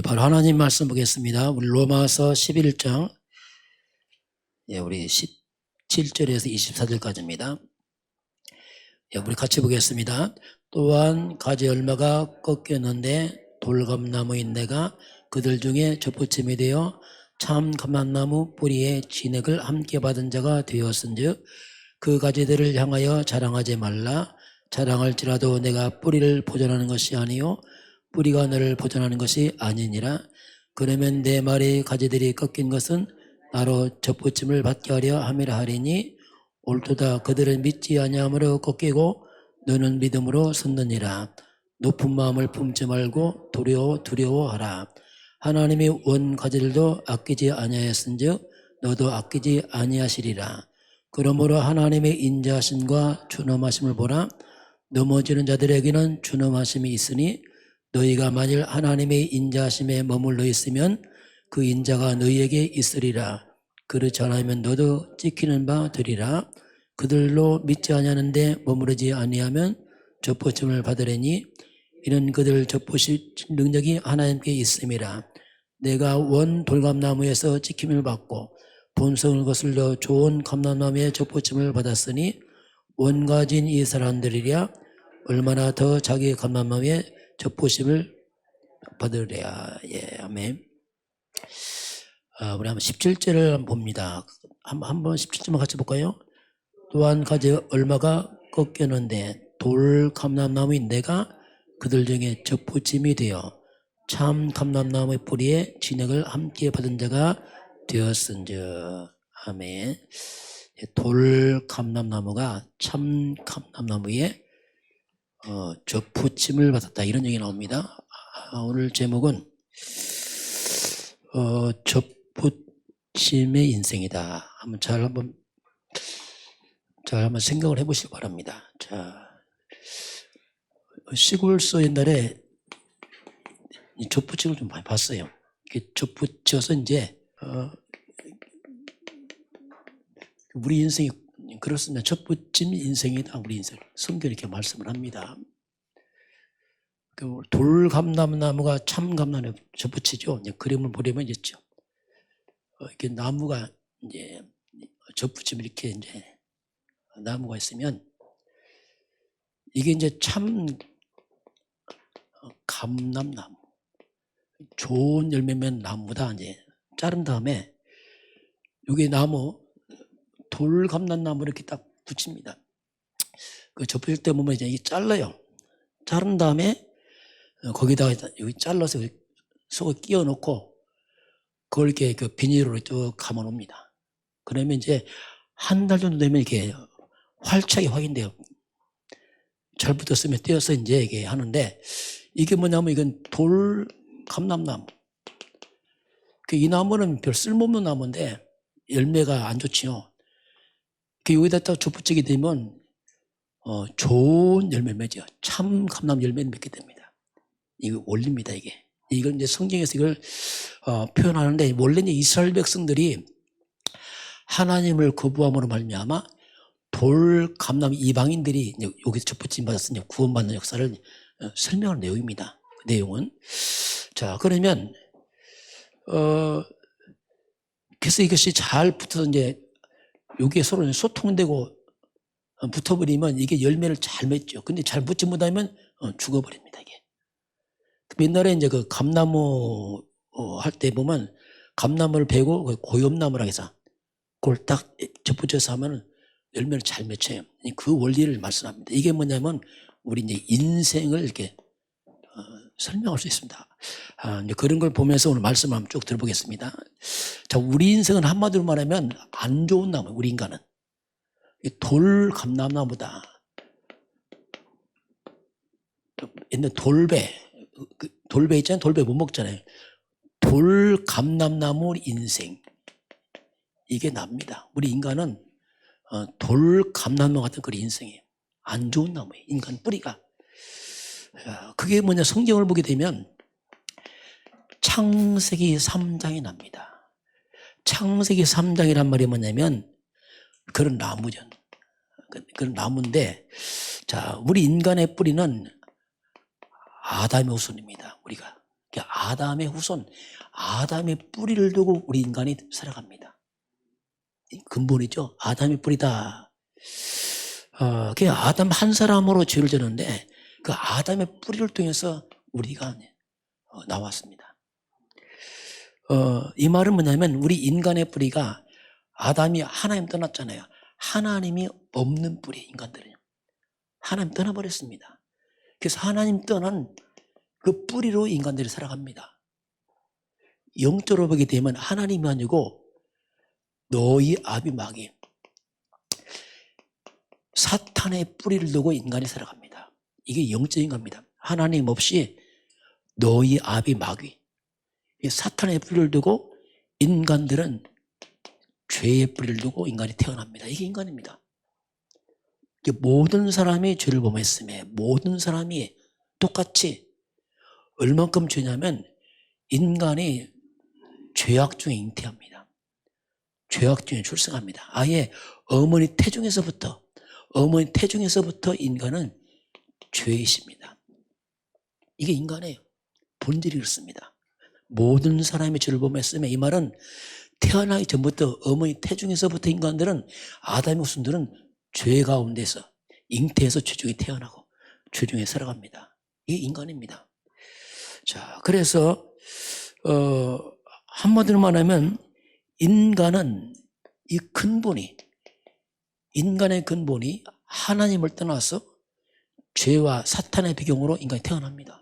우리 바로 하나님 말씀 보겠습니다. 우리 로마서 11장, 우리 17절에서 24절까지입니다. 우리 같이 보겠습니다. 또한 가지 얼마가 꺾였는데 돌감나무인 내가 그들 중에 젖붙임이 되어 참 감람나무 뿌리에 진액을 함께 받은 자가 되었은즉 그 가지들을 향하여 자랑하지 말라. 자랑할지라도 내가 뿌리를 보존하는 것이 아니요 뿌리가 너를 보존하는 것이 아니니라. 그러면 내 말의 가지들이 꺾인 것은 나로 젖붙임을 받게 하려 함이라 하리니 옳도다. 그들은 믿지 아니함으로 꺾이고 너는 믿음으로 섰느니라. 높은 마음을 품지 말고 두려워하라. 하나님이 원 가지들도 아끼지 아니하였은즉 너도 아끼지 아니하시리라. 그러므로 하나님의 인자하심과 준엄하심을 보라. 넘어지는 자들에게는 준엄하심이 있으니 너희가 만일 하나님의 인자하심에 머물러 있으면 그 인자가 너희에게 있으리라. 그렇지 않으면 너도 찍히는 바 되리라. 그들로 믿지 아니하는데 머무르지 아니하면 젖붙임을 받으려니 이는 그들 젖붙일 능력이 하나님께 있음이라. 내가 원 돌감나무에서 찍힘을 받고 본성을 거슬려 좋은 감람나무의 젖붙임을 받았으니 원가진 이 사람들이랴 얼마나 더 자기 감람나무의 젖붙임을 받으랴. 아멘. 우리 한번 17절을 한번 봅니다. 한번 17절만 같이 볼까요? 또한 가지 얼마가 꺾였는데 돌 감람나무인 내가 그들 중에 젖붙임이 되어 참 감람나무의 뿌리에 진액을 함께 받은 자가 되었은즉. 아멘. 돌 감람나무가 참 감람나무에 젖붙임을 받았다, 이런 얘기 나옵니다. 오늘 제목은 젖붙임의 인생이다. 한번 생각을 해보시기 바랍니다. 자, 시골서 옛날에 이 젖붙임을 좀 많이 봤어요. 이렇게 젖붙여서 이제 우리 인생이 그렇습니다. 젖붙임 인생이다. 우리 인생. 성경이 이렇게 말씀을 합니다. 돌감람나무가 참 감람나무 젖붙이죠. 이제 그림을 보려면 있죠. 이렇게 나무가 이제 젖붙임 이렇게 이제 나무가 있으면 이게 이제 참 감람나무, 좋은 열매 맺는 나무다. 이제 자른 다음에 여기 나무 돌감람나무 이렇게 딱 붙입니다. 그 접힐 때 보면 이제 이 잘라요. 자른 다음에 거기다가 여기 잘라서 속에 끼워 넣고 그걸 이렇게 그 비닐로 쭉 감아 놓습니다. 그러면 이제 한 달 정도 되면 이렇게 활착이 확인돼요. 잘 붙었으면 떼어서 이제 이게 하는데, 이게 뭐냐면 이건 돌감람나무. 이 나무는 별 쓸모없는 나무인데 열매가 안 좋지요. 여기다 딱 젖붙이게 되면 좋은 열매 맺어요. 참 감람 열매를 맺게 됩니다. 이거 원리입니다. 이걸 이제 성경에서 이걸 표현하는데, 원래 이제 이스라엘 백성들이 하나님을 거부함으로 말미암아 돌 감람 이방인들이 여기서 젖붙임 받아서 구원받는 역사를 설명하는 내용입니다. 그 내용은. 자, 그러면 그래서 이것이 잘 붙어서 이제 여기에 서로 소통되고 붙어버리면 이게 열매를 잘 맺죠. 근데 잘 붙지 못하면 죽어버립니다, 이게. 옛날에 이제 그 감나무 할 때 보면 감나무를 베고 고엽나무라고 해서 그걸 딱 젖붙여서 하면 열매를 잘 맺혀요. 그 원리를 말씀합니다. 이게 뭐냐면 우리 이제 인생을 이렇게 설명할 수 있습니다. 이제 그런 걸 보면서 오늘 말씀 한번 쭉 들어보겠습니다. 자, 우리 인생은 한마디로 말하면 안 좋은 나무, 우리 인간은. 돌 감람나무다. 옛날 돌배 있잖아요. 돌배 못 먹잖아요. 돌 감람나무 인생. 이게 납니다. 우리 인간은 돌 감람나무 같은 그런 인생이에요. 안 좋은 나무예요. 인간 뿌리가. 그게 뭐냐, 성경을 보게 되면 창세기 3장이 납니다. 창세기 3장이란 말이 뭐냐면 그런 나무죠. 그런 나무인데, 자, 우리 인간의 뿌리는 아담의 후손입니다. 우리가 아담의 후손, 아담의 뿌리를 두고 우리 인간이 살아갑니다. 근본이죠. 아담의 뿌리다. 그 아담 한 사람으로 죄를 졌는데 그 아담의 뿌리를 통해서 우리가 나왔습니다. 이 말은 뭐냐면 우리 인간의 뿌리가 아담이 하나님 떠났잖아요. 하나님이 없는 뿌리, 인간들은요. 하나님 떠나버렸습니다. 그래서 하나님 떠난 그 뿌리로 인간들이 살아갑니다. 영적으로 보게 되면 하나님이 아니고 너희 아비 마귀, 사탄의 뿌리를 두고 인간이 살아갑니다. 이게 영적인 겁니다. 하나님 없이 너희 아비 마귀, 사탄의 뿌리를 두고 인간들은 죄의 뿌리를 두고 인간이 태어납니다. 이게 인간입니다. 모든 사람이 죄를 범했음에 모든 사람이 똑같이 얼만큼 죄냐면 인간이 죄악 중에 잉태합니다. 죄악 중에 출생합니다. 아예 어머니 태중에서부터 인간은 죄이십니다. 이게 인간의 본질이 그렇습니다. 모든 사람이 죄를 범했음에 이 말은 태어나기 전부터 어머니 태중에서부터 인간들은 아담의 후손들은 죄 가운데서 잉태해서 죄 중에 태어나고 죄 중에 살아갑니다. 이게 인간입니다. 자, 그래서 한마디로 말하면 인간의 근본이 하나님을 떠나서 죄와 사탄의 배경으로 인간이 태어납니다.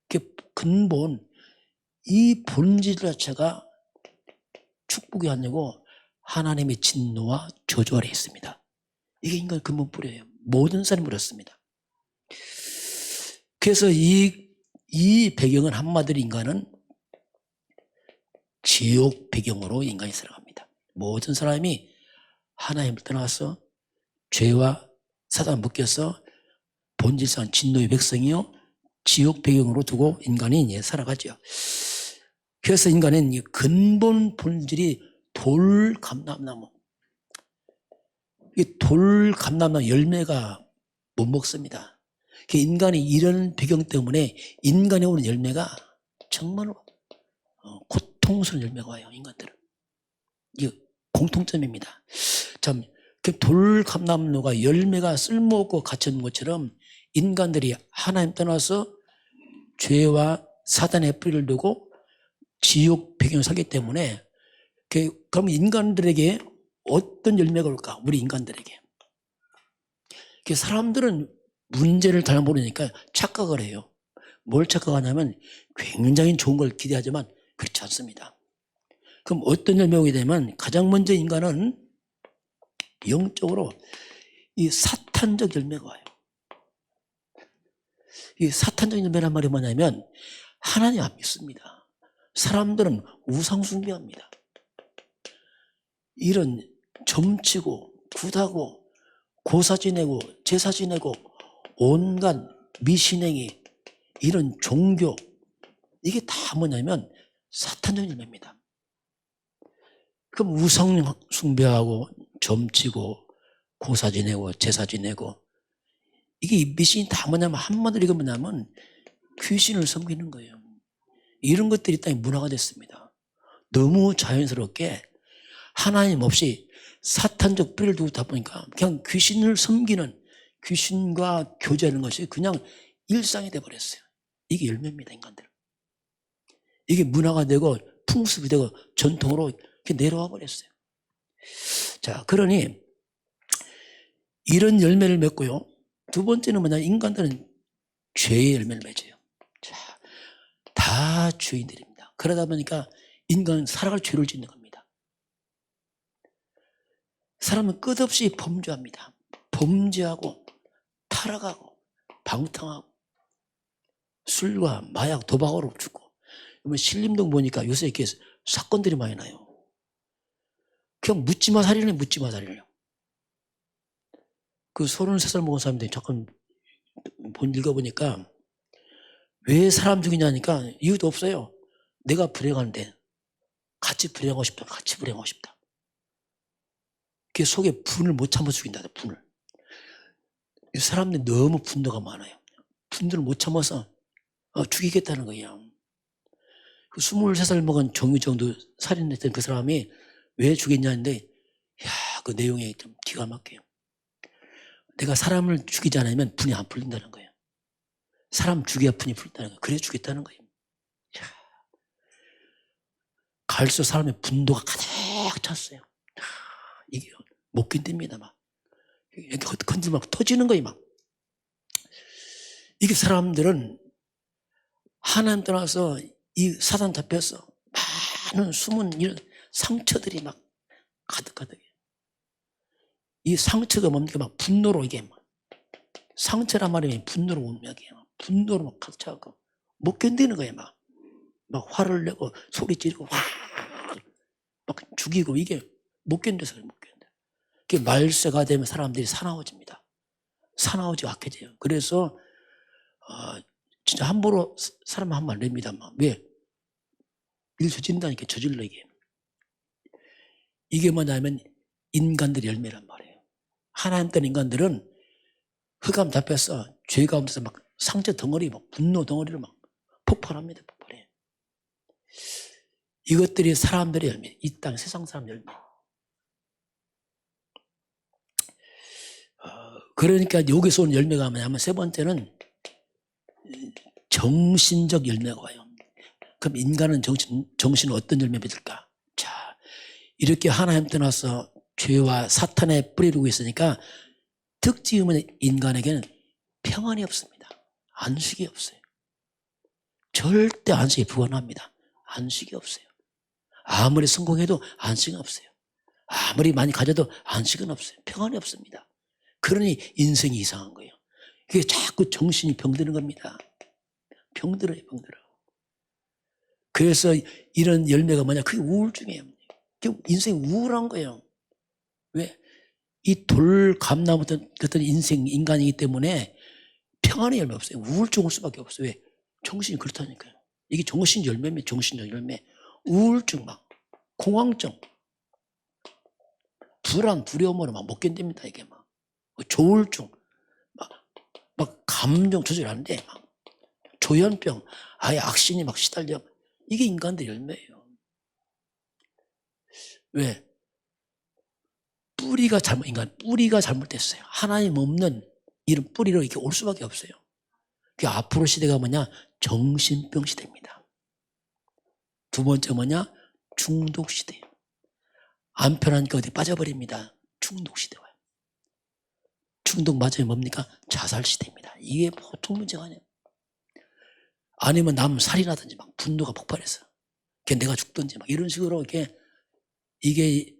그 근본, 이 본질 자체가 축복이 아니고 하나님의 진노와 저주 아래 있습니다. 이게 인간의 근본 뿌리예요. 모든 사람이 그렇습니다. 그래서 이 배경은 한마디로 인간은 지옥 배경으로 인간이 살아갑니다. 모든 사람이 하나님을 떠나서 죄와 사단 묶여서 본질상 진노의 백성이요 지옥 배경으로 두고 인간이 살아가죠. 그래서 인간은 근본 본질이 돌감람나무. 이 돌감람나무 열매가 못 먹습니다. 인간이 이런 배경 때문에 인간에 오는 열매가 정말로 고통스러운 열매가 와요. 인간들은. 이게 공통점입니다. 참 돌감람나무가 열매가 쓸모없고 갇혀있는 것처럼 인간들이 하나님 떠나서 죄와 사단의 뿌리를 두고 지옥 배경을 살기 때문에 그럼 인간들에게 어떤 열매가 올까? 우리 인간들에게. 사람들은 문제를 잘 모르니까 착각을 해요. 뭘 착각하냐면 굉장히 좋은 걸 기대하지만 그렇지 않습니다. 그럼 어떤 열매가 오게 되면 가장 먼저 인간은 영적으로 이 사탄적 열매가 와요. 이 사탄적 열매란 말이 뭐냐면 하나님 안 믿습니다. 사람들은 우상 숭배합니다. 이런 점치고 굿하고 고사 지내고 제사 지내고 온갖 미신행위 이런 종교 이게 다 뭐냐면 사탄적 열매입니다. 그럼 우상 숭배하고 점치고 고사 지내고 제사 지내고 이게 미신이 다 뭐냐면 한마디로 이거 뭐냐면 귀신을 섬기는 거예요. 이런 것들이 땅에 문화가 됐습니다. 너무 자연스럽게 하나님 없이 사탄적 뿌리를 두고 있다 보니까 그냥 귀신을 섬기는 귀신과 교제하는 것이 그냥 일상이 돼버렸어요. 이게 열매입니다. 인간들. 이게 문화가 되고 풍습이 되고 전통으로 이렇게 내려와 버렸어요. 자, 그러니 이런 열매를 맺고요. 두 번째는 뭐냐, 인간들은 죄의 열매를 맺어요. 자, 다 죄인들입니다. 그러다 보니까 인간은 살아갈 죄를 짓는 겁니다. 사람은 끝없이 범죄합니다. 범죄하고 타락하고 방탕하고 술과 마약 도박으로 죽고. 신림동 보니까 요새 이렇게 사건들이 많이 나요. 그냥 묻지마 살인을 묻지마 살인을. 그 33살 먹은 사람들이 잠깐 읽어보니까 왜 사람 죽이냐니까 이유도 없어요. 내가 불행한데 같이 불행하고 싶다. 같이 불행하고 싶다. 그 속에 분을 못 참아 죽인다. 분을. 이 사람들이 너무 분노가 많아요. 분노를 못 참아서 죽이겠다는 거예요. 그 23살 먹은 정유정도 살인했던 그 사람이 왜 죽였냐는데, 야, 그 내용이 좀 기가 막혀요. 내가 사람을 죽이지 않으면 분이 안 풀린다는 거예요. 사람 죽여야 분이 풀린다는 거예요. 그래 죽였다는 거예요. 야, 갈수록 사람의 분노가 가득 찼어요. 야, 이게 못 견딥니다. 막 이렇게 건들 막 터지는 거예요. 막 이게 사람들은 하나님 떠나서 이 사단 잡혀서 많은 숨은 이런 상처들이 막 가득가득해요. 이 상처가 뭡니까? 막 분노로 이게 막 상처란 말이 분노로 운명이에요. 분노로 막 가득 차고 못 견디는 거예요. 막 화를 내고 소리 지르고 막 죽이고 이게 못 견뎌서 못 견뎌. 그게 말세가 되면 사람들이 사나워집니다. 사나워지고 악해져요. 그래서 진짜 함부로 사람 한 말 냅니다. 막. 왜? 일 저지른다니까 저질러 이게. 이게 뭐냐면 인간들의 열매란 말이에요. 하나님 뜬 인간들은 흑암 잡혀서 죄 가운데서 막 상처 덩어리, 막 분노 덩어리를 막 폭발합니다. 폭발해. 이것들이 사람들의 열매, 이 땅 세상 사람 열매. 그러니까 여기서 온 열매가 뭐냐면 세 번째는 정신적 열매가 와요. 그럼 인간은 정신은 어떤 열매 맺을까? 자, 이렇게 하나님 떠나서 죄와 사탄의 뿌리를 있으니까 특징은 인간에게는 평안이 없습니다. 안식이 없어요. 절대 안식이 불가능합니다. 안식이 없어요. 아무리 성공해도 안식은 없어요. 아무리 많이 가져도 안식은 없어요. 평안이 없습니다. 그러니 인생이 이상한 거예요. 그게 자꾸 정신이 병드는 겁니다. 병들어요, 병들어. 그래서 이런 열매가 뭐냐? 그게 우울증이에요. 인생이 우울한 거예요. 왜? 이 돌감나무 같은 인간이기 때문에 평안의 열매 없어요. 우울증 올 수밖에 없어요. 왜? 정신이 그렇다니까요. 이게 정신 열매면 정신적 열매. 우울증 막, 공황증, 불안, 두려움으로 막 못 견딥니다. 이게 막. 조울증, 막 감정 조절 안 돼. 막. 조현병, 아예 악신이 막 시달려. 이게 인간들의 열매예요. 왜? 뿌리가 잘못됐어요. 하나님 없는 이런 뿌리로 이렇게 올 수밖에 없어요. 그 앞으로 시대가 뭐냐? 정신병 시대입니다. 두 번째 뭐냐? 중독 시대예요. 안 편하니까 어디 빠져버립니다. 중독 시대 와요. 중독 맞으면 뭡니까? 자살 시대입니다. 이게 보통 문제가 아니에요. 아니면 남 살인하든지 막 분노가 폭발해서 내가 죽든지 막 이런 식으로 이게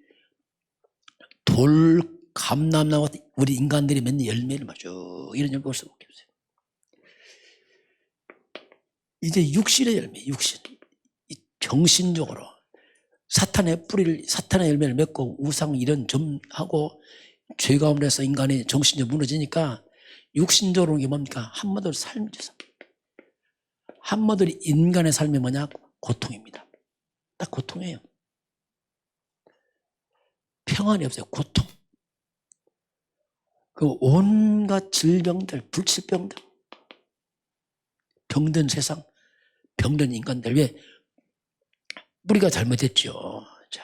돌 감람나무 우리 인간들이 맺는 열매를 맞죠. 이런 열매 볼 수밖에 없어요. 이제 육신의 열매, 육신. 정신적으로 사탄의 열매를 맺고 우상 이런 점하고 죄 가운데서 인간의 정신이 무너지니까 육신적으로 이게 뭡니까? 한마디로 삶이죠. 한마디로 인간의 삶이 뭐냐? 고통입니다. 딱 고통이에요. 평안이 없어요. 고통. 그 온갖 질병들, 불치병들, 병든 세상, 병든 인간들. 왜? 뿌리가 잘못됐죠. 자,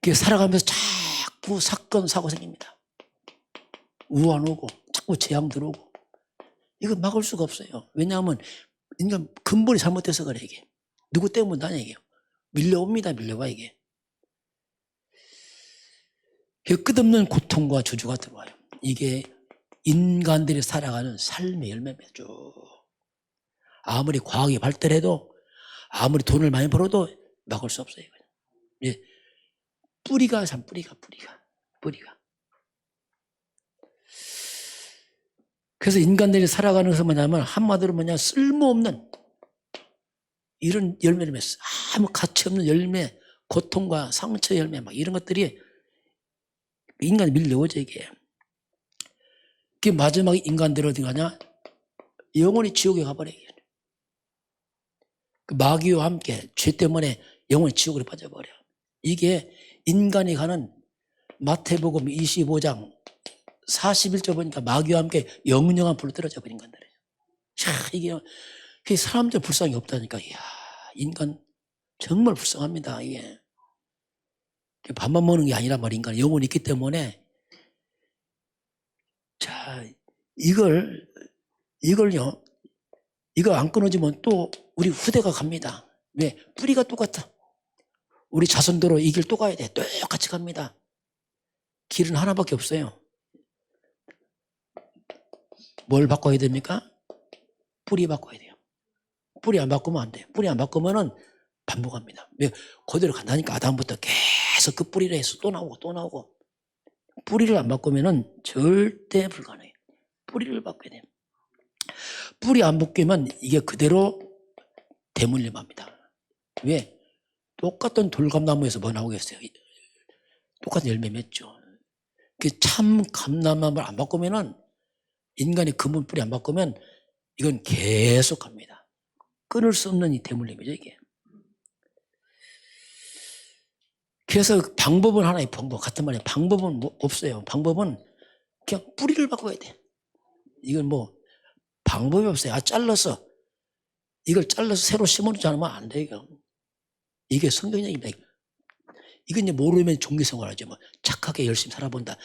그게 살아가면서 자꾸 사건, 사고 생깁니다. 우환 오고, 자꾸 재앙 들어오고. 이거 막을 수가 없어요. 왜냐하면 인간 근본이 잘못돼서 그래, 이게. 누구 때문에 나냐, 이게. 밀려옵니다, 밀려와, 이게. 끝없는 고통과 저주가 들어와요. 이게 인간들이 살아가는 삶의 열매입니다. 아무리 과학이 발달해도 아무리 돈을 많이 벌어도 막을 수 없어요. 예. 뿌리가. 그래서 인간들이 살아가는 것은 뭐냐면 한마디로 뭐냐? 쓸모없는 이런 열매를 맺어. 아무 가치 없는 열매, 고통과 상처 열매 막 이런 것들이 인간이 밀려오죠, 이게. 그 마지막에 인간들이 어디 가냐? 영원히 지옥에 가버려요. 그 마귀와 함께 죄 때문에 영원히 지옥으로 빠져버려. 이게 인간이 가는 마태복음 25장 41절 보니까 마귀와 함께 영영한 불로 떨어져 버린 건데. 이게 사람들 불쌍히 없다니까. 이야, 인간 정말 불쌍합니다. 이게 밥만 먹는 게 아니란 말이야. 인간은 영혼이 있기 때문에. 자, 이걸요, 이거 안 끊어지면 또 우리 후대가 갑니다. 왜? 뿌리가 똑같아. 우리 자손대로 이 길 또 가야 돼. 똑같이 갑니다. 길은 하나밖에 없어요. 뭘 바꿔야 됩니까? 뿌리 바꿔야 돼요. 뿌리 안 바꾸면 안 돼요. 뿌리 안 바꾸면은 반복합니다. 왜? 그대로 간다니까. 아담부터 계속 그 뿌리를 해서 또 나오고 또 나오고. 뿌리를 안 바꾸면은 절대 불가능해요. 뿌리를 바꿔야 돼요. 뿌리 안 바뀌면 이게 그대로 대물림합니다. 왜? 똑같은 돌감나무에서 뭐 나오겠어요? 똑같은 열매 맺죠. 참 감나무를 안 바꾸면은, 인간의 근본 뿌리 안 바꾸면 이건 계속 갑니다. 끊을 수 없는 이 대물림이죠, 이게. 그래서 방법은 하나의 방법, 같은 말이에요. 방법은 뭐 없어요. 방법은 그냥 뿌리를 바꿔야 돼. 이건 뭐 방법이 없어요. 잘라서, 이걸 잘라서 새로 심어놓지 않으면 안 돼요. 이게 성경적입니다. 이건 이제 모르면 종교생활하죠. 뭐 착하게 열심히 살아본다.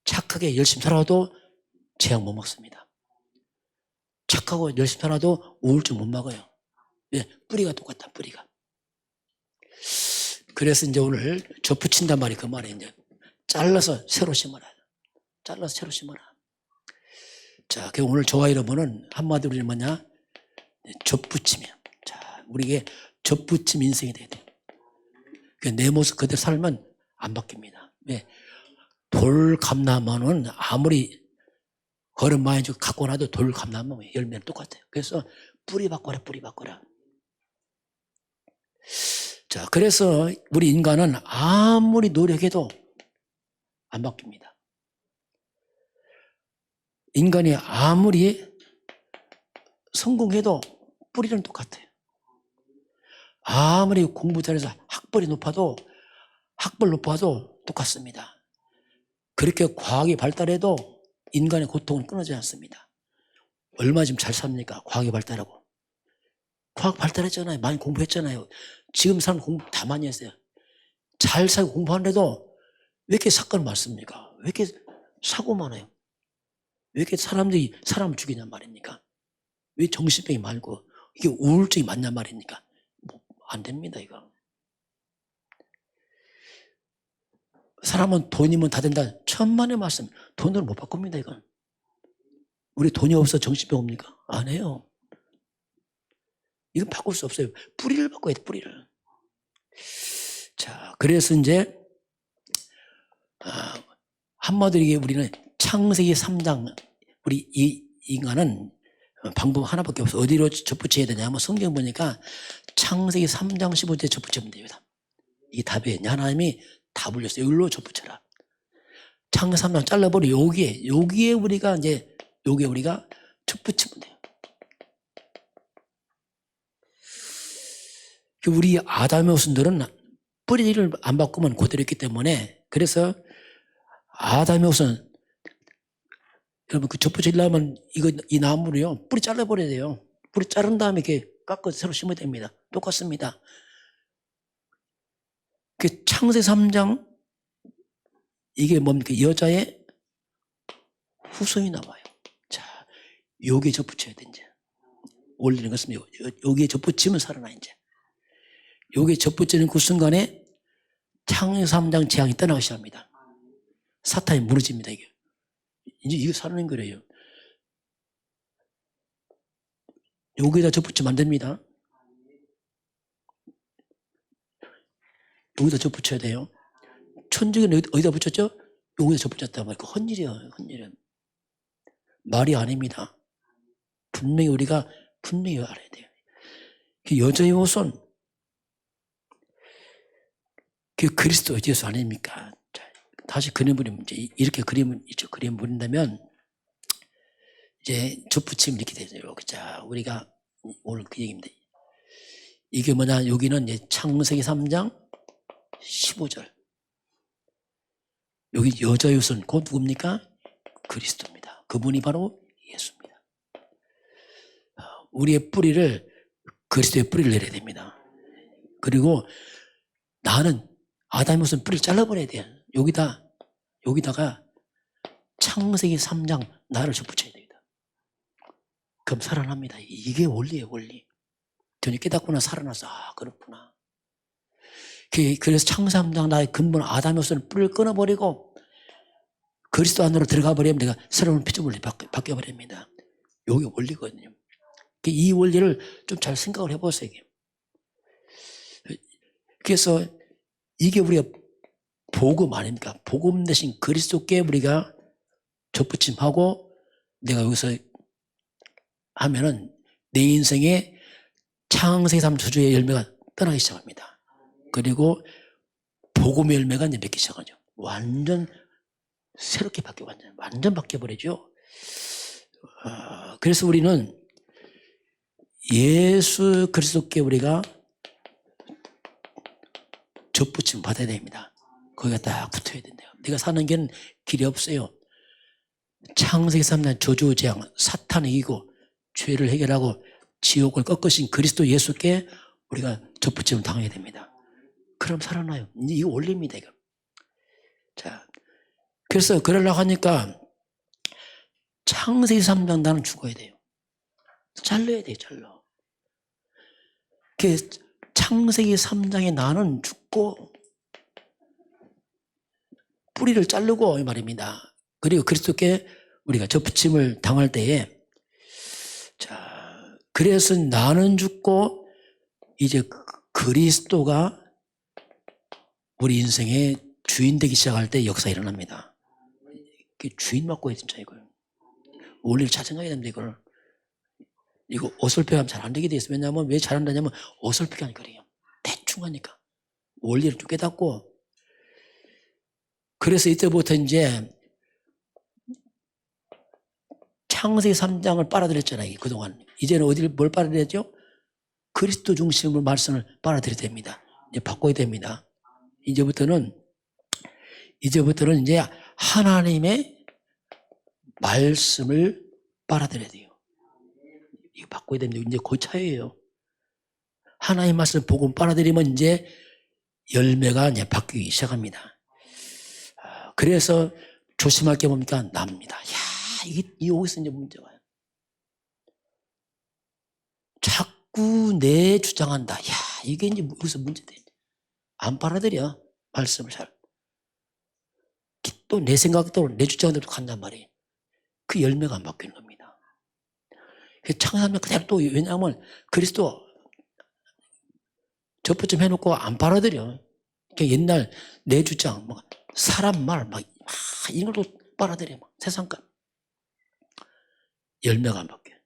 착하게 열심히 살아도 제약 못 먹습니다. 착하고 열심히 살아도 우울증 못 막아요. 왜? 뿌리가 똑같다, 뿌리가. 그래서 이제 오늘 접붙인단 말이 그 말이에요. 이제 잘라서 새로 심어라. 잘라서 새로 심어라. 자, 오늘 저와 여러분은 한마디로 뭐냐? 접붙임이야. 자, 우리에게 접붙임 인생이 돼야 돼. 내 모습 그대로 살면 안 바뀝니다. 왜? 돌감나무는 아무리 걸음 많이 주고 갖고 나도 돌감나무 열매는 똑같아요. 그래서 뿌리 바꿔라, 뿌리 바꿔라. 자, 그래서 우리 인간은 아무리 노력해도 안 바뀝니다. 인간이 아무리 성공해도 뿌리는 똑같아요. 아무리 공부 잘해서 학벌이 높아도 똑같습니다. 그렇게 과학이 발달해도 인간의 고통은 끊어지지 않습니다. 얼마 지금 잘 삽니까? 과학이 발달하고. 과학 발달했잖아요. 많이 공부했잖아요. 지금 사람 공부 다 많이 했어요. 잘 살고 공부하는데도 왜 이렇게 사건이 많습니까? 왜 이렇게 사고 많아요? 왜 이렇게 사람들이 사람을 죽이냔 말입니까? 왜 정신병이 많고 이게 우울증이 많냔 말입니까? 뭐 안 됩니다, 이거. 사람은 돈이면 다 된다. 천만의 말씀. 돈으로 못 바꿉니다, 이건. 우리 돈이 없어 정신병 옵니까? 안 해요. 이건 바꿀 수 없어요. 뿌리를 바꿔야 돼, 뿌리를. 자, 그래서 이제 한마디로 우리는 창세기 3장, 우리 이 인간은 방법 하나밖에 없어. 어디로 접붙여야 되냐면 성경 보니까 창세기 3장 15절에 접붙이면 됩니다. 이게 답이에요. 하나님이 답을 줬어요. 여기로 접붙여라. 창세기 3장 잘라버려. 여기에 우리가 접붙이면 돼요. 우리 아담의 후손들은 뿌리를 안 바꾸면 그대로 있기 때문에, 그래서 아담의 후손, 여러분 그 접붙이려면 이 나무를요 뿌리 잘라버려야 돼요. 뿌리 자른 다음에 이렇게 깎아서 새로 심어야 됩니다. 똑같습니다. 그 창세 3장 이게 뭡니까? 여자의 후손이 나와요. 자, 여기에 접붙여야 돼. 이제 올리는 것은 여기에 접붙이면 살아나. 이제 여기에 접붙이는 그 순간에 창세 3장 재앙이 떠나기 시작합니다. 사탄이 무너집니다. 이게 이제 이거 살아낸 거래요. 여기에다 접붙이면 안 됩니다. 여기다 접붙여야 돼요. 천주교는 어디다 붙였죠? 여기다 접붙였단 말이에요. 헌일이에요. 헌일은 말이 아닙니다. 분명히 우리가 알아야 돼요. 그 여자의 후손, 그 그리스도 예수 아닙니까? 자, 다시 그림을 이제 이렇게 그림을 그린다면 이제 접붙이면 이렇게 되죠. 자, 우리가 오늘 그 얘기입니다. 이게 뭐냐? 여기는 이제 창세기 3장 15절. 여기 여자의 후손, 그 누굽니까? 그리스도입니다. 그분이 바로 예수입니다. 우리의 뿌리를, 그리스도의 뿌리를 내려야 됩니다. 그리고 나는 아담의 무슨 뿌리를 잘라버려야 돼. 여기다가 창세기 3장 나를 접붙여야 됩니다. 그럼 살아납니다. 이게 원리예요, 원리. 전혀 깨닫구나 살아나서 그렇구나. 그래서 창세기 3장 나의 근본 아담의 무슨 뿌리를 끊어버리고 그리스도 안으로 들어가 버리면 내가 새로운 피조물이 바뀌어버립니다. 이게 원리거든요. 이 원리를 좀 잘 생각을 해보세요. 그래서 이게 우리가 복음 아닙니까? 복음 대신 그리스도께 우리가 접붙임하고 내가 여기서 하면은 내 인생에 창세기 3 주주의 열매가 떠나기 시작합니다. 그리고 복음의 열매가 이제 맺기 시작하죠. 완전 새롭게 완전 바뀌어버리죠. 그래서 우리는 예수 그리스도께 우리가 접붙임 받아야 됩니다. 거기가 딱 붙어야 된대요. 내가 사는 길은 길이 없어요. 창세기 3장 저주재앙 사탄을 이기고 죄를 해결하고 지옥을 꺾으신 그리스도 예수께 우리가 접붙임을 당해야 됩니다. 그럼 살아나요. 이거 원리입니다. 이거. 자, 그래서 그러려고 하니까 창세기 3장 나는 죽어야 돼요. 잘라야 돼요. 잘라. 창세기 3장에 나는 죽고 뿌리를 자르고 이 말입니다. 그리고 그리스도께 우리가 접붙임을 당할 때에 자, 그래서 나는 죽고 이제 그리스도가 우리 인생의 주인 되기 시작할 때 역사 일어납니다. 주인 맡고 해야 진짜 이걸. 원리를 잘 생각해야 됩니다. 이거 어설프게 하면 잘 안 되게 돼 있어요. 왜냐하면 왜 잘 안 되냐면 어설프게 하니까 그래요. 대충 하니까. 원리를 좀 깨닫고. 그래서 이때부터 이제 창세기 3장을 빨아들였잖아요. 그동안. 이제는 뭘 빨아들였죠? 그리스도 중심으로 말씀을 빨아들여야 됩니다. 이제 바꿔야 됩니다. 이제부터는 이제 하나님의 말씀을 빨아들여야 돼요. 이거 바꿔야 됩니다. 이제 그 차이예요. 하나님 말씀 복음 빨아들이면 이제 열매가 이제 바뀌기 시작합니다. 그래서 조심할 게 뭡니까? 납니다. 이게 여기서 이제 문제가 와요. 자꾸 내 주장한다. 이게 이제 여기서 문제돼. 안 빨아들여. 말씀을 잘. 또 내 생각대로 내 주장대로 간단 말이에요. 그 열매가 안 바뀌는 겁니다. 창세하면 그대로 또 왜냐하면 그리스도 접붙임 해놓고 안 빨아들여. 옛날 내 주장, 사람 말, 이런 걸로 빨아들여. 세상감. 열매가 안 바뀌어요.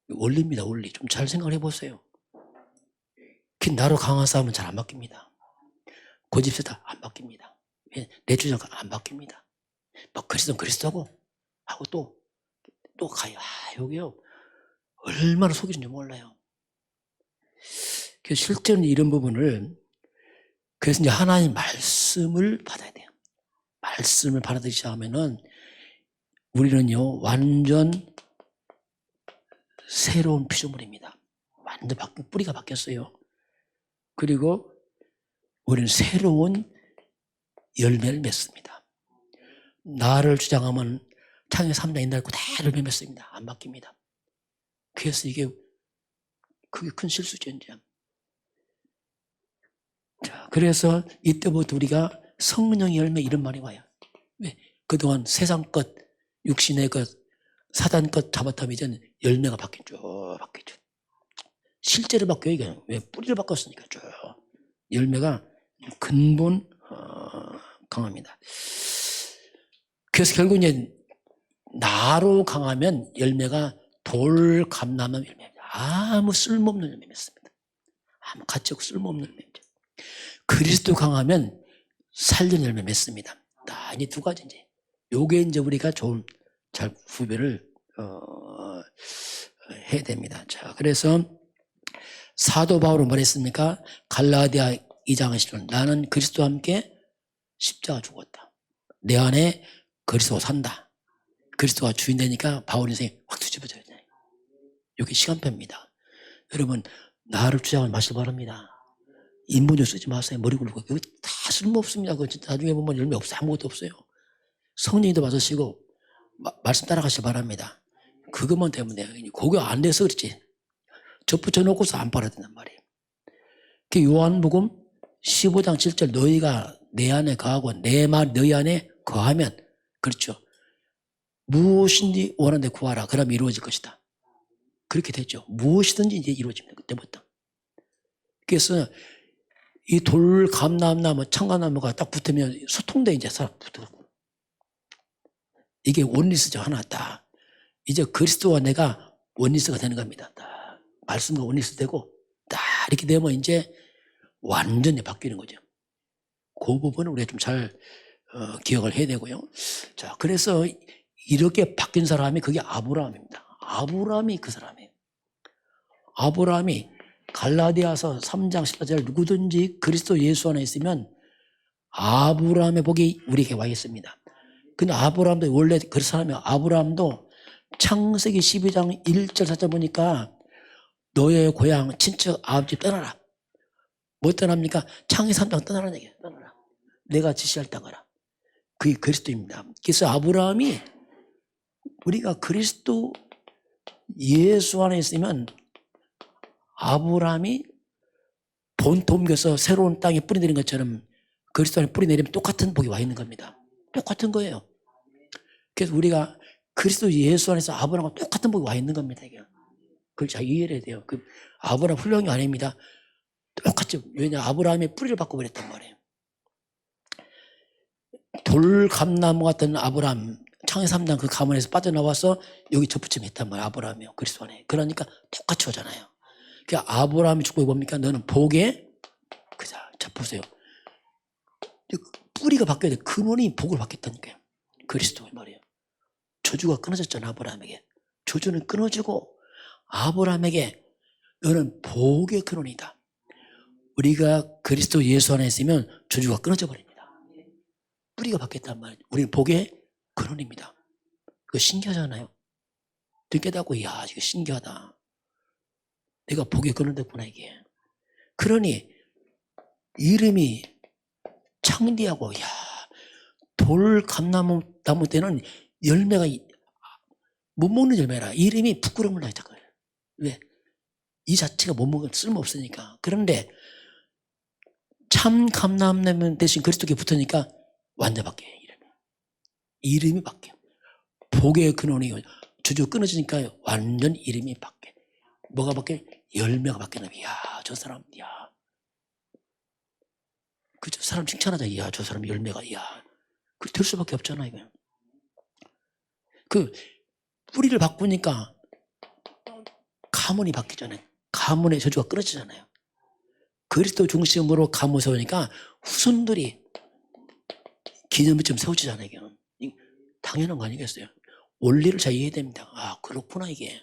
원리입니다, 원리. 좀 잘 생각을 해보세요. 나로 강한 싸움은 잘 안 바뀝니다. 고집세다 안 바뀝니다. 내 주장 안 바뀝니다. 그리스도는 그리스도고 하고 또 가요. 여기요. 얼마나 속이는지 몰라요. 그래서 실제로는 이런 부분을 그래서 이제 하나님 말씀을 받아야 돼요. 말씀을 받아들이기 시작하면은 우리는요, 완전 새로운 피조물입니다. 완전 뿌리가 바뀌었어요. 그리고 우리는 새로운 열매를 맺습니다. 나를 주장하면 창세기 3장 옛날 그대로 열매 맺습니다. 안 바뀝니다. 그래서 그게 큰 실수죠, 이제. 자, 그래서 이때부터 우리가 성령의 열매 이런 말이 와요. 왜? 그동안 세상 것, 육신의 것, 사단 것 잡았다면 이제는 열매가 바뀌죠. 실제로 바뀌어요, 이게. 왜? 뿌리를 바꿨으니까 쭉. 열매가 근본, 강합니다. 그래서 결국 이제 나로 강하면 열매가 돌 감나면 열매입니다. 아무 쓸모없는 열매 맺습니다. 아무 가치 없고 쓸모없는 열매입니다. 그리스도 강하면 살리는 열매 맺습니다. 이 두 가지 이제. 요게 이제 우리가 좀 잘 구별을 해야 됩니다. 자, 그래서 사도 바울은 뭐랬습니까? 갈라디아 2장에 10절 나는 그리스도와 함께 십자가 죽었다. 내 안에 그리스도가 산다. 그리스도가 주인 되니까 바울 인생이 확 뒤집어져요. 이게 시간표입니다. 여러분 나를 주장하지 마시기 바랍니다. 인문을 쓰지 마세요. 머리 굴리고. 그거 다 쓸모없습니다. 그거 나중에 보면 열매 없어요. 아무것도 없어요. 성령님도 받으시고 말씀 따라가시기 바랍니다. 그것만 되면 돼요. 그거 안 돼서 그렇지. 접붙여놓고서 안 팔아야 된단 말이에요. 그 요한복음 15장 7절 너희가 내 안에 거하고 내 말 너희 안에 거하면 그렇죠. 무엇인지 원하는 데 구하라. 그러면 이루어질 것이다. 그렇게 됐죠. 무엇이든지 이제 이루어집니다. 그때부터. 그래서 이 돌 감람나무 청감나무가 딱 붙으면 소통돼 이제 사람 붙고 이게 원리스죠. 하나 딱. 이제 그리스도와 내가 원리스가 되는 겁니다. 딱. 말씀과 원리스 되고 딱 이렇게 되면 이제 완전히 바뀌는 거죠. 그 부분을 우리가 좀 잘 기억을 해야 되고요. 자, 그래서 이렇게 바뀐 사람이 그게 아브라함입니다. 아브라함이 그 사람이에요. 아브라함이 갈라디아서 3장 14절 누구든지 그리스도 예수 안에 있으면 아브라함의 복이 우리에게 와 있습니다. 근데 아브라함도 원래 그 사람이에요. 아브라함도 창세기 12장 1절 4절 보니까 너의 고향 친척 아버지 떠나라. 뭐 떠납니까? 창세기 3장 떠나라는 얘기예요. 떠나라. 내가 지시할 땅가라. 그게 그리스도입니다. 그래서 아브라함이 우리가 그리스도 예수 안에 있으면 아브라함이 본토 옮겨서 새로운 땅에 뿌리 내린 것처럼 그리스도 안에 뿌리 내리면 똑같은 복이 와 있는 겁니다. 똑같은 거예요. 그래서 우리가 그리스도 예수 안에서 아브라함과 똑같은 복이 와 있는 겁니다. 이게. 그걸 잘 이해해야 돼요. 그 아브라함 훌륭이 아닙니다. 똑같죠. 왜냐 아브라함이 뿌리를 바꿔버렸단 말이에요. 돌감나무 같은 아브라함 창세 3장 그 가문에서 빠져나와서 여기 접붙임했단 말이에요. 아브라함이요. 그리스도 안에. 그러니까 똑같이 오잖아요. 그러니까 아브라함이 축복이 뭡니까? 너는 복에 그자. 자 보세요. 뿌리가 바뀌어야 돼. 근원이 복을 받겠다니까요. 그리스도의 말이에요. 저주가 끊어졌잖아. 아브라함에게. 저주는 끊어지고 아브라함에게 너는 복의 근원이다. 우리가 그리스도 예수 안에 있으면 저주가 끊어져 버립니다. 뿌리가 바뀌었단 말이에요. 우리는 복의 근원입니다. 그거 신기하잖아요. 깨닫고 야 이거 신기하다. 내가 복의 근원 됐구나 이게. 그러니 이름이 창대하고 야 돌감나무 때는 열매가 못 먹는 열매라. 이름이 부끄러움을 나있다. 왜? 이 자체가 못 먹으면 쓸모없으니까. 그런데 참 감람나무 대신 그리스도께 붙으니까 완전 바뀌어요. 이름이 바뀌어요. 복의 근원이 주저 끊어지니까 완전 이름이 바뀌어요. 뭐가 바뀌어요? 열매가 바뀌는 거예요. 야, 저 사람, 야. 그 저 사람 칭찬하자. 야, 저 사람 열매가, 야. 그 될 수밖에 없잖아, 이거. 그 뿌리를 바꾸니까 가문이 바뀌잖아요. 가문의 저주가 끊어지잖아요. 그리스도 중심으로 가문 세우니까 후손들이 기념을 좀 세워지잖아요. 이게. 당연한 거 아니겠어요? 원리를 잘 이해해야 됩니다. 아, 그렇구나, 이게.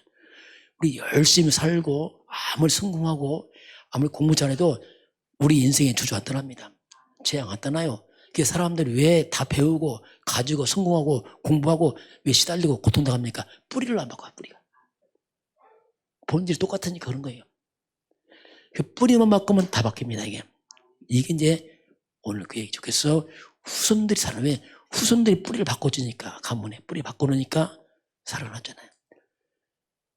우리 열심히 살고, 아무리 성공하고, 아무리 공부 잘해도 우리 인생에 주저 안 떠납니다. 재앙 안 떠나요. 그게 사람들이 왜 다 배우고, 가지고, 성공하고, 공부하고, 왜 시달리고 고통당합니까? 뿌리를 안 바꿔요, 뿌리가. 본질이 똑같으니까 그런 거예요. 그 뿌리만 바꾸면 다 바뀝니다, 이게. 이게 이제 오늘 그 얘기죠. 그래서 후손들이 살아요. 왜? 후손들이 뿌리를 바꿔주니까, 가문에 뿌리 바꿔놓으니까 살아나잖아요.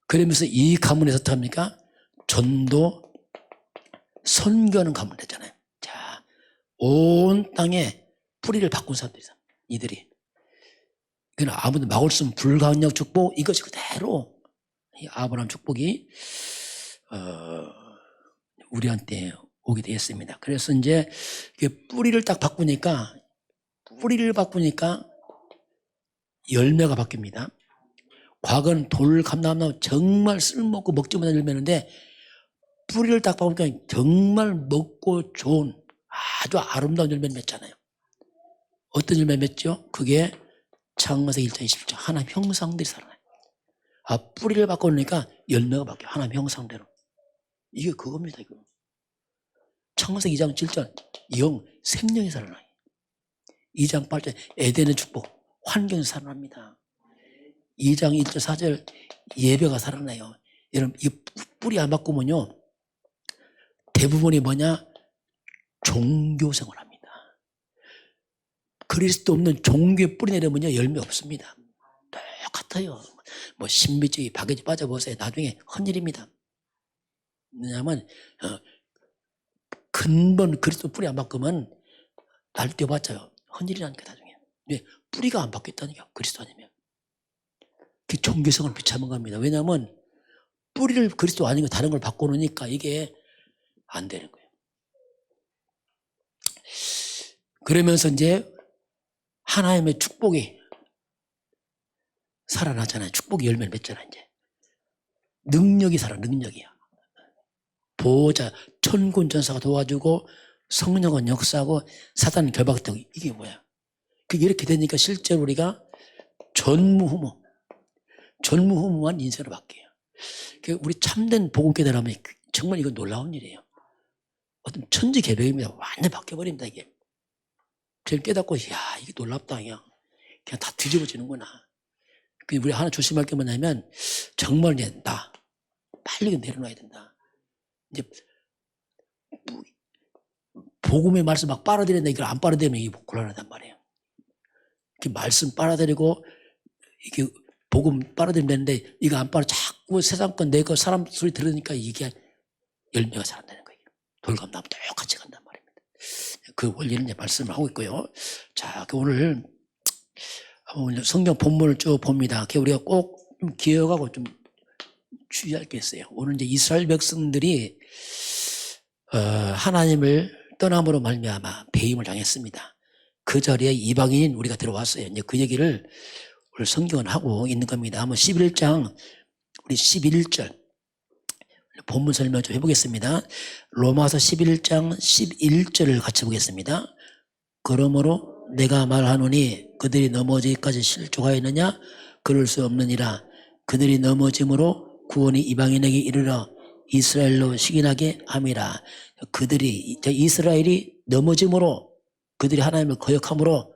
그러면서 이 가문에서 어떻게 합니까? 전도, 선교하는 가문 되잖아요. 자, 온 땅에 뿌리를 바꾼 사람들이잖아요. 이들이. 그러나 아무도 막을 수 없는 불가항력 축복, 이것이 그대로 이 아브라함 축복이 우리한테 오게 되었습니다. 그래서 이제 뿌리를 딱 바꾸니까 열매가 바뀝니다. 과거는 돌감나무 정말 쓸모없고 먹지 못하는 열매였는데 뿌리를 딱 바꾸니까 정말 먹고 좋은 아주 아름다운 열매를 맺잖아요. 어떤 열매 맺죠? 그게 창세기 1장 20절 하나님 형상들이 살아나요. 아, 뿌리를 바꾸니까 열매가 바뀌어요. 하나님 형상대로. 이게 그겁니다. 이거. 창세기 2장 7절 생명이 살아나요. 2장 8절 에덴의 축복 환경이 살아납니다. 2장 1절 4절 예배가 살아나요. 여러분 이 뿌리 안 바꾸면요 대부분이 뭐냐? 종교생활 합니다. 그리스도 없는 종교에 뿌리 내리면요 열매 없습니다. 똑같아요. 뭐 신비주의 박애지 빠져보세요. 나중에 헛일입니다. 왜냐하면 근본 그리스도 뿌리 안 바꾸면 날 뛰어봤자요 헛일이라니까 나중에. 왜? 뿌리가 안 바뀌었다니까 그리스도 아니면. 그 종교성을 비참한 겁니다. 왜냐하면 뿌리를 그리스도 아니고 다른 걸 바꿔놓으니까 이게 안 되는 거예요. 그러면서 이제 하나님의 축복이 살아나잖아요. 축복이 열매를 맺잖아 이제. 능력이 살아, 능력이야. 보호자, 천군 전사가 도와주고 성령은 역사하고 사단은 결박되고 이게 뭐야? 그게 이렇게 되니까 실제로 우리가 전무후무한 인생으로 바뀌어요. 우리 참된 복음 깨달으면 정말 이건 놀라운 일이에요. 어떤 천지개벽입니다. 완전 바뀌어버립니다 이게. 그걸 깨닫고 야 이게 놀랍다 그냥 다 뒤집어지는구나. 우리 하나 조심할 게 뭐냐면 정말 이제 나 빨리 내려놔야 된다. 이제 복음의 말씀 막 빨아들였는데 이걸 안 빨아들이면 이게 곤란하단 말이에요. 그 말씀 빨아들이고 이게 복음 빨아들이면 되는데 이거 안 빨아 자꾸 세상 건 내 거 사람 소리 들으니까 이게 열매가 잘 안 되는 거예요. 돌감나무 똑같이 간단 말입니다. 그 원리를 이제 말씀을 하고 있고요. 자, 오늘 성경 본문을 쭉 봅니다. 우리가 꼭 좀 기억하고 좀 주의할 게 있어요. 오늘 이제 이스라엘 백성들이 하나님을 떠남으로 말미암아 배임을 당했습니다. 그 자리에 이방인인 우리가 들어왔어요. 이제 그 얘기를 오늘 성경은 하고 있는 겁니다. 한번 11장 우리 11절 본문 설명 좀 해보겠습니다. 로마서 11장 11절을 같이 보겠습니다. 그러므로 내가 말하노니 그들이 넘어지기까지 실족하였느냐? 그럴 수 없느니라. 그들이 넘어짐으로 구원이 이방인에게 이르러 이스라엘로 식인하게 함이라. 그들이 이스라엘이 넘어짐으로 그들이 하나님을 거역함으로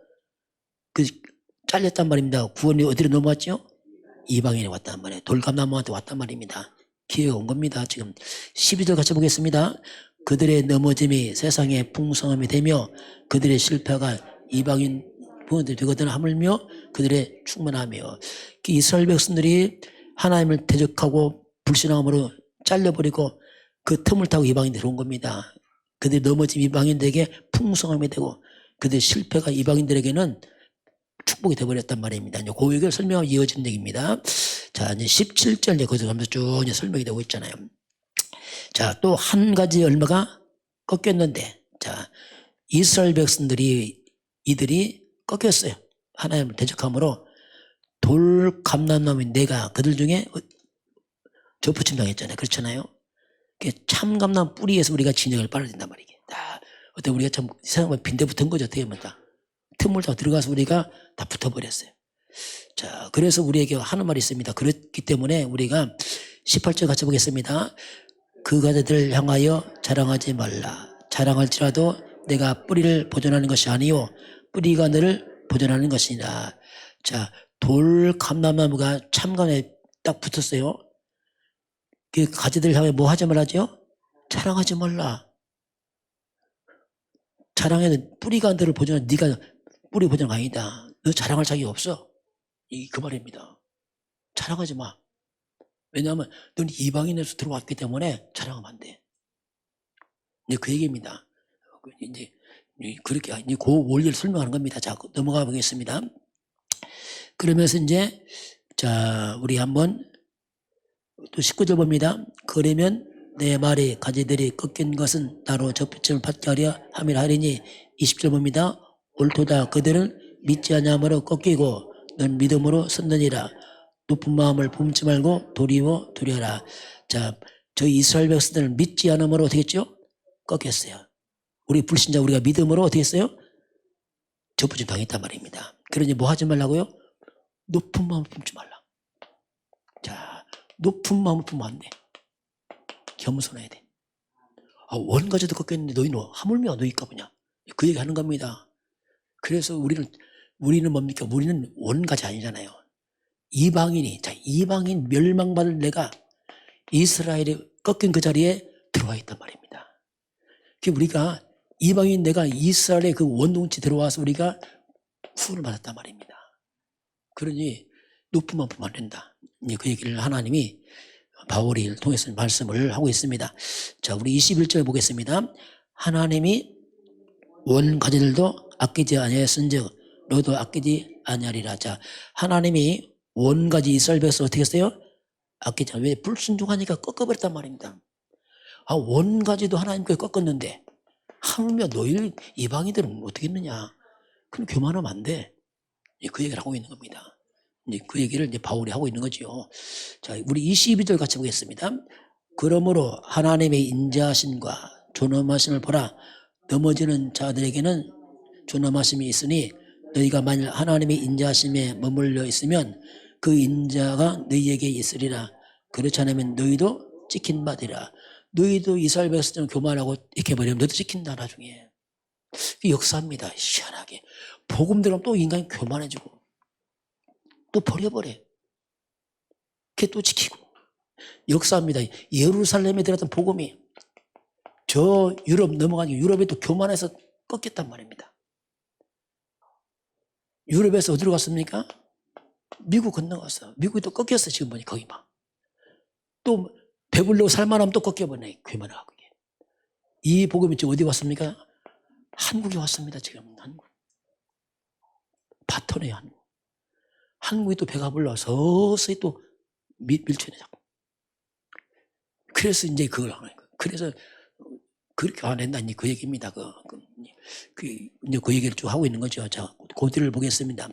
잘렸단 말입니다. 구원이 어디로 넘어왔죠? 이방인에 왔단 말이에요. 돌감나무한테 왔단 말입니다. 기회가 온 겁니다. 지금 12절 같이 보겠습니다. 그들의 넘어짐이 세상의 풍성함이 되며 그들의 실패가 이방인 부모들이 되거든 하물며 그들의 충만하며 이스라엘 백성들이 하나님을 대적하고 불신함으로 잘려버리고 그 틈을 타고 이방인이 들어온 겁니다. 그들이 넘어짐 이방인들에게 풍성함이 되고 그들의 실패가 이방인들에게는 축복이 되어버렸단 말입니다. 이제 그 얘기를 설명하고 이어지는 얘기입니다. 자, 이제 17절 이제 거기서 가면서 쭉 이제 설명이 되고 있잖아요. 자, 또 한 가지 열매가 꺾였는데, 자, 이스라엘 백성들이 이들이 꺾였어요. 하나님을 대적함으로 돌감람나무인 내가 그들 중에 접붙임 당했잖아요. 그렇잖아요. 참감나무 뿌리에서 우리가 진영을 빨아야 된단 말이에요. 어때 우리가 참 세상에 빈대 붙은 거죠. 어떻게 보면 틈을 다 들어가서 우리가 다 붙어버렸어요. 자, 그래서 우리에게 하는 말이 있습니다. 그렇기 때문에 우리가 18절 같이 보겠습니다. 그 가지들을 향하여 자랑하지 말라. 자랑할지라도 내가 뿌리를 보존하는 것이 아니요 뿌리가 너를 보존하는 것이니라. 자, 돌감람나무가 참감에 딱 붙었어요. 그 가지들을 향해 뭐 하지 말라죠? 자랑하지 말라. 자랑해도 뿌리가 너를 보존하는 네가 뿌리 보존 아니다. 너 자랑할 자격이 없어. 그 말입니다. 자랑하지 마. 왜냐하면 너는 이방인에서 들어왔기 때문에 자랑하면 안 돼. 이제 그 얘기입니다. 이제 그렇게 이제 그 원리를 설명하는 겁니다. 자, 넘어가 보겠습니다. 그러면서 이제 자, 우리 한번 또 19절 봅니다. 그러면 내 말이 가지들이 꺾인 것은 나로 접붙임을 받게 하려 함이라 하리니 20절 봅니다. 옳도다 그들은 믿지 아니함으로 꺾이고 넌 믿음으로 섰느니라. 높은 마음을 품지 말고 도리어 두려라. 자, 저희 이스라엘 백성들은 믿지 않음으로 어떻게 했죠? 꺾였어요. 우리 불신자 우리가 믿음으로 어떻게 했어요? 접붙임 당했단 말입니다. 그러니 뭐 하지 말라고요? 높은 마음을 품지 말라. 자, 높은 마음을 품으면 안 돼. 겸손해야 돼. 원가지도 꺾였는데 너희는 하물며 너희가 뭐냐? 그 얘기 하는 겁니다. 그래서 우리는 뭡니까? 우리는 원가지 아니잖아요. 이방인이, 자, 이방인 멸망받을 내가 이스라엘이 꺾인 그 자리에 들어와 있단 말입니다. 우리가 이방인 내가 이스라엘의 그 원동체 들어와서 우리가 구원을 받았단 말입니다. 그러니 높으면 품안 된다. 이제 그 얘기를 하나님이 바울을 통해서 말씀을 하고 있습니다. 자, 우리 21절 보겠습니다. 하나님이 원 가지들도 아끼지 아니하였은즉 너도 아끼지 아니하리라. 자, 하나님이 원 가지 이스라엘 백성 어떻게 했어요? 아끼지 않아요. 왜? 불순종하니까 꺾어버렸단 말입니다. 원 가지도 하나님께 꺾었는데 하물며 너희 이방인들은 어떻게 했느냐? 그럼 교만하면 안 돼. 그 얘기를 하고 있는 겁니다. 이제 그 얘기를 이제 바울이 하고 있는 거죠. 자, 우리 22절 같이 보겠습니다. 그러므로 하나님의 인자하심과 존엄하심을 보라. 넘어지는 자들에게는 존엄하심이 있으니 너희가 만일 하나님의 인자하심에 머물러 있으면 그 인자가 너희에게 있으리라. 그렇지 않으면 너희도 찍힌 바 되리라. 너희도 이스라엘 백성처럼 교만하고 이렇게 버리면 너도 찍힌다 나중에. 역사입니다. 희한하게. 복음 들으면 또 인간이 교만해지고 또 버려버려. 그게 또 지키고. 역사입니다. 예루살렘에 들어갔던 복음이 저 유럽 넘어가니까 유럽에 또 교만해서 꺾였단 말입니다. 유럽에서 어디로 갔습니까? 미국 건너갔어. 미국이 또 꺾였어. 지금 보니 거기 막. 또 배불러고 살만하면 또 꺾여버리네. 교만하고. 이 복음이 지금 어디 왔습니까? 한국에 왔습니다. 지금 한국. 바톤에 한국. 한국이 또 배가 불러 서서히 또 밀쳐내 자꾸. 그래서 이제 그걸 하는 거예요. 그래서 그렇게 안 된다. 그 얘기입니다. 이제 그 얘기를 쭉 하고 있는 거죠. 자, 고디를 보겠습니다.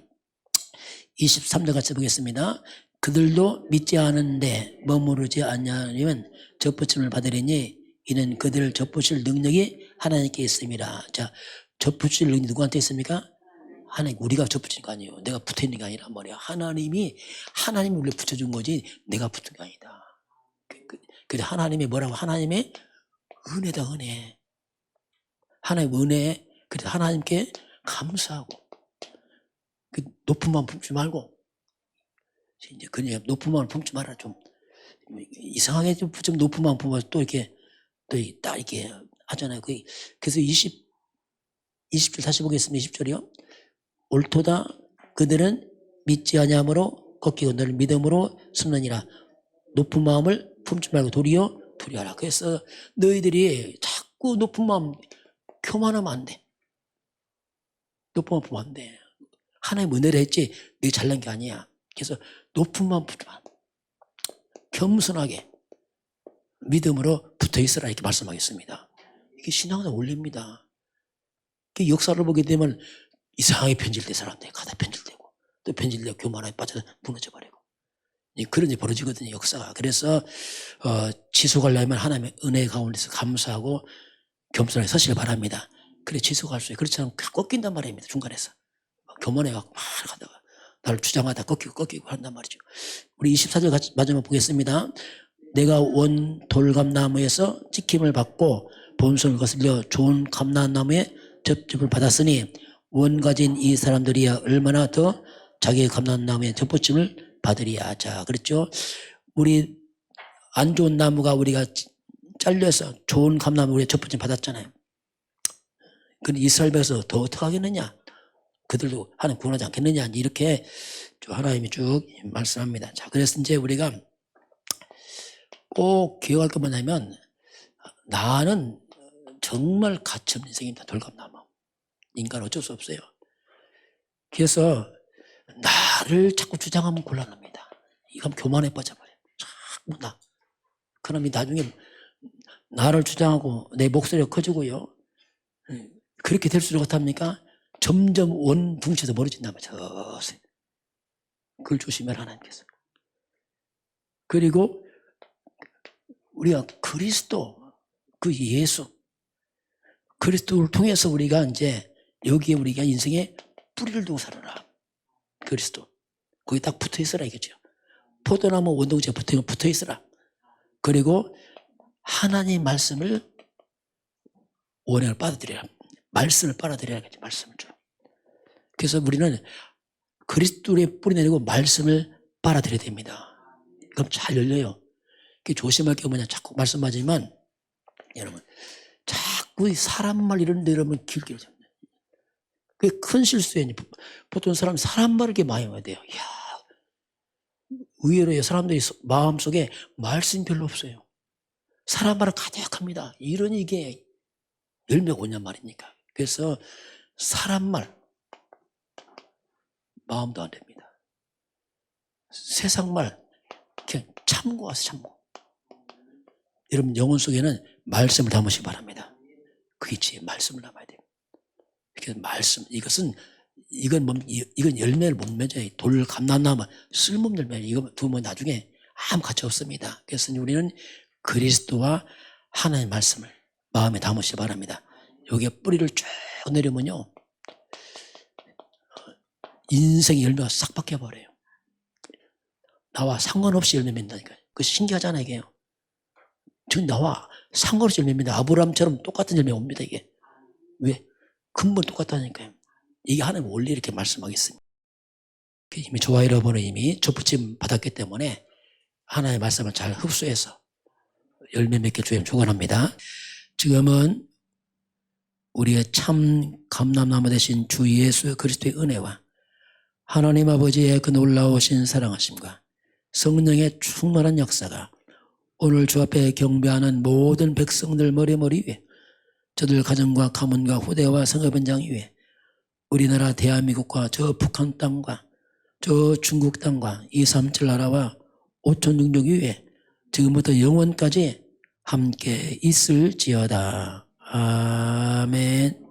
23절 같이 보겠습니다. 그들도 믿지 않은데 머무르지 않냐면 접붙임을 받으리니 이는 그들을 접붙일 능력이 하나님께 있습니다. 자, 접붙일 능력이 누구한테 있습니까? 하나님, 우리가 접붙인 거 아니에요. 내가 붙어있는 게 아니란 말이야. 하나님이 우리를 붙여준 거지 내가 붙은 게 아니다. 근데 하나님이 뭐라고? 하나님의 은혜다, 은혜. 하나님의 은혜. 그래서 하나님께 감사하고 높은 마음 품지 말고 이제 그냥 높은 마음 품지 마라. 좀 이상하게 좀 높은 마음 품어서 또 이렇게 딱 이렇게 하잖아요. 그래서 20절 다시 보겠습니다. 20절이요. 옳도다 그들은 믿지 아니함으로 꺾이고 너를 믿음으로 숨느니라. 높은 마음을 품지 말고 도리어 두려워하라. 그래서 너희들이 자꾸 높은 마음 교만하면 안 돼. 높은 마음 품으면 안 돼. 하나님 은혜를 했지 너희 잘난 게 아니야. 그래서 높은 마음 품지 마. 겸손하게 믿음으로 붙어있으라 이렇게 말씀하겠습니다. 이게 신앙의 원리입니다. 역사를 보게 되면 이상하게 변질된 사람들 가다 변질되고 또 변질되고 교만하게 빠져서 무너져버리고 그런 일이 벌어지거든요. 역사가. 그래서 지속하려면 하나님의 은혜 가운데서 감사하고 겸손하게 서시길 바랍니다. 그래 지속할 수 있어요. 그렇지 않으면 꺾인단 말입니다. 중간에서 교만해갖고 막 하다가 나를 주장하다 꺾이고 한단 말이죠. 우리 24절 같이 마지막 보겠습니다. 내가 원 돌감나무에서 찍힘을 받고 본성을 거슬려 좋은 감람나무에 접집을 받았으니 원 가진 이 사람들이야 얼마나 더 자기의 감람나무에 접붙임을 받으리야. 자, 그렇죠. 우리 안 좋은 나무가 우리가 잘려서 좋은 감나무 우리가 접붙임 받았잖아요. 그럼 이스라엘 백성 더 어떻게 하겠느냐? 그들도 하나님 구원하지 않겠느냐? 이렇게 하나님이 쭉 말씀합니다. 자, 그래서 이제 우리가 꼭 기억할 것 뭐냐면 나는 정말 가치없는 인생입니다. 돌감나무. 인간 어쩔 수 없어요. 그래서 나를 자꾸 주장하면 곤란합니다. 이건 교만에 빠져버려요. 자꾸 나. 그러면 나중에 나를 주장하고 내 목소리가 커지고요. 그렇게 될수록 어떻습니까? 점점 원붕치에서 멀어진단 말이죠. 그걸 조심해라 하나님께서. 그리고 우리가 그리스도 그 예수 그리스도를 통해서 우리가 이제 여기에 우리가 인생에 뿌리를 두고 살아라. 그리스도 거기 딱 붙어있으라 이거죠. 포도나무 원동체에 붙어있으라. 그리고 하나님 말씀을 원행을 받아들여라. 말씀을 빨아들여야겠지. 말씀을 좀. 그래서 우리는 그리스도의 뿌리 내리고 말씀을 빨아들여야 됩니다. 그럼 잘 열려요. 조심할 게 뭐냐. 자꾸 말씀하지만 여러분 자꾸 사람 말 이런 데 이러면 길게. 그게 큰 실수예요. 보통 사람 말을 이렇게 많이 해야 돼요. 이야, 의외로 사람들이 마음속에 말씀이 별로 없어요. 사람 말을 가득합니다. 이러니 이게 열매가 오냔 말입니까? 그래서 사람 말, 마음도 안 됩니다. 세상 말, 그냥 참고 와서 참고. 여러분 영혼 속에는 말씀을 담으시기 바랍니다. 그게 지 말씀을 담아야 돼요. 이렇게 말씀, 이건 열매를 못 맺어요. 돌 감람나무 쓸모없는 열매, 이거 두면 나중에 아무 가치 없습니다. 그래서 우리는 그리스도와 하나님의 말씀을 마음에 담으시기 바랍니다. 여기에 뿌리를 쭉 내리면요, 인생의 열매가 싹 바뀌어버려요. 나와 상관없이 열매 맺는다니까요. 그거 신기하잖아요, 이게요. 지금 나와 상관없이 열매 맺는다. 아브라함처럼 똑같은 열매 옵니다, 이게. 왜? 근본 똑같다니까요. 이게 하나님 원리 이렇게 말씀하겠습니다. 이미 저와 여러분은 이미 접붙임 받았기 때문에 하나님의 말씀을 잘 흡수해서 열매 맺게 주님 축원합니다. 지금은 우리의 참 감람나무 되신 주 예수 그리스도의 은혜와 하나님 아버지의 그 놀라우신 사랑하심과 성령의 충만한 역사가 오늘 주 앞에 경배하는 모든 백성들 머리 위에, 저들 가정과 가문과 후대와 성읍현장 위에, 우리나라 대한민국과 저 북한 땅과 저 중국 땅과 237 나라와 5천6족 위에 지금부터 영원까지 함께 있을지어다. 아멘.